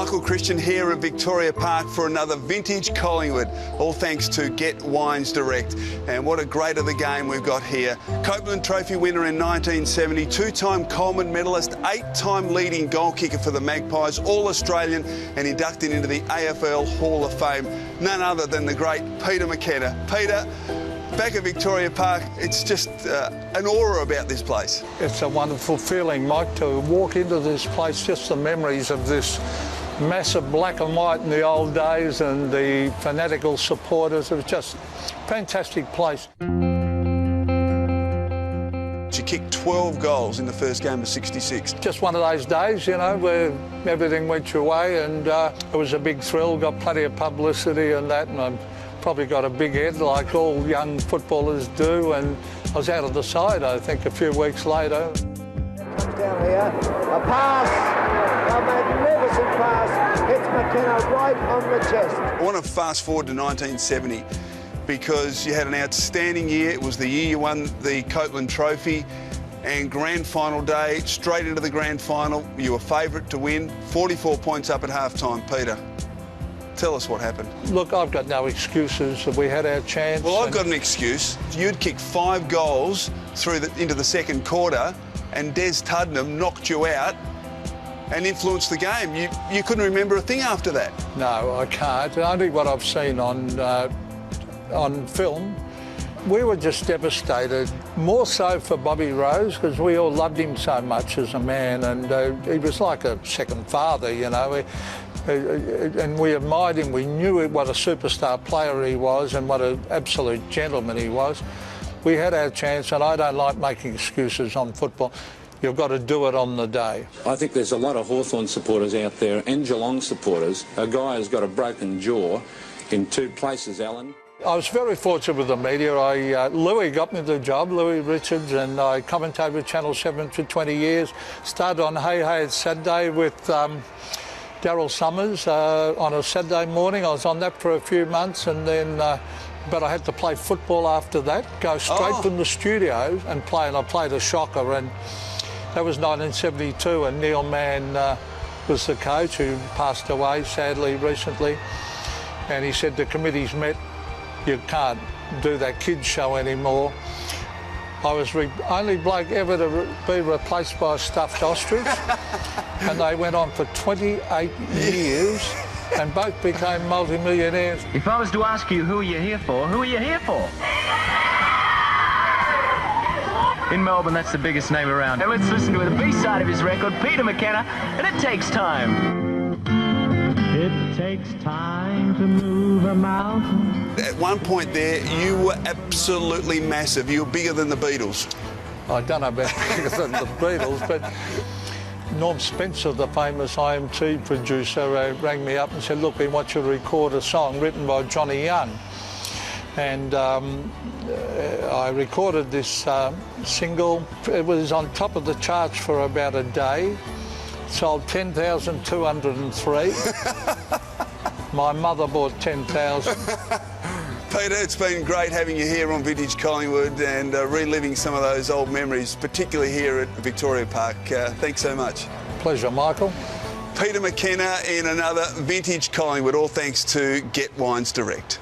Michael Christian here at Victoria Park for another vintage Collingwood, all thanks to Get Wines Direct. And what a great of the game we've got here. Copeland Trophy winner in 1970, two-time Coleman medalist, 8-time leading goal kicker for the Magpies, All-Australian and inducted into the AFL Hall of Fame. None other than the great Peter McKenna. Peter, back at Victoria Park, it's just an aura about this place. It's a wonderful feeling, Mike, to walk into this place, just the memories of this massive black and white in the old days and the fanatical supporters. It was just a fantastic place. She kicked 12 goals in the first game of 66. Just one of those days, you know, where everything went your way, and it was a big thrill, got plenty of publicity and that, and I've probably got a big head like all young footballers do, and I was out of the side, I think, a few weeks later. Comes down here, a pass, a magnificent pass, hits McKenna right on the chest. I want to fast forward to 1970 because you had an outstanding year. It was the year you won the Copeland Trophy, and grand final day, straight into the grand final. You were favourite to win, 44 points up at half-time. Peter, tell us what happened. Look, I've got no excuses. We had our chance. Well, I've got an excuse. You'd kicked 5 goals into the second quarter, and Des Tuddenham knocked you out and influenced the game. You couldn't remember a thing after that. No, I can't. Only what I've seen on film. We were just devastated, more so for Bobby Rose, because we all loved him so much as a man, and he was like a second father, you know. And we admired him. We knew what a superstar player he was and what an absolute gentleman he was. We had our chance, and I don't like making excuses on football. You've got to do it on the day. I think there's a lot of Hawthorn supporters out there and Geelong supporters. A guy has got a broken jaw in 2 places, Alan. I was very fortunate with the media. Louis got me the job, Louis Richards, and I commentated with Channel 7 for 20 years. Started on Hey Hey It's Saturday with Daryl Summers on a Saturday morning. I was on that for a few months, and then but I had to play football after that, go straight from the studio and play, and I played a shocker, and that was 1972, and Neil Mann was the coach, who passed away sadly recently, and he said the committee's met, you can't do that kids show anymore. I was the only bloke ever to be replaced by a stuffed ostrich, and they went on for 28 years and both became multi-millionaires. If I was to ask you who are you here for, who are you here for? In Melbourne, that's the biggest name around. And let's listen to the B-side of his record, Peter McKenna, and It Takes Time. It takes time to move a mountain. At one point there, you were absolutely massive. You were bigger than the Beatles. I don't know about bigger than the Beatles, but Norm Spencer, the famous IMT producer, rang me up and said, look, we want you to record a song written by Johnny Young. And I recorded this single. It was on top of the charts for about a day. Sold 10,203. My mother bought 10,000. Peter, it's been great having you here on Vintage Collingwood and reliving some of those old memories, particularly here at Victoria Park. Thanks so much. Pleasure, Michael. Peter McKenna in another Vintage Collingwood, all thanks to Get Wines Direct.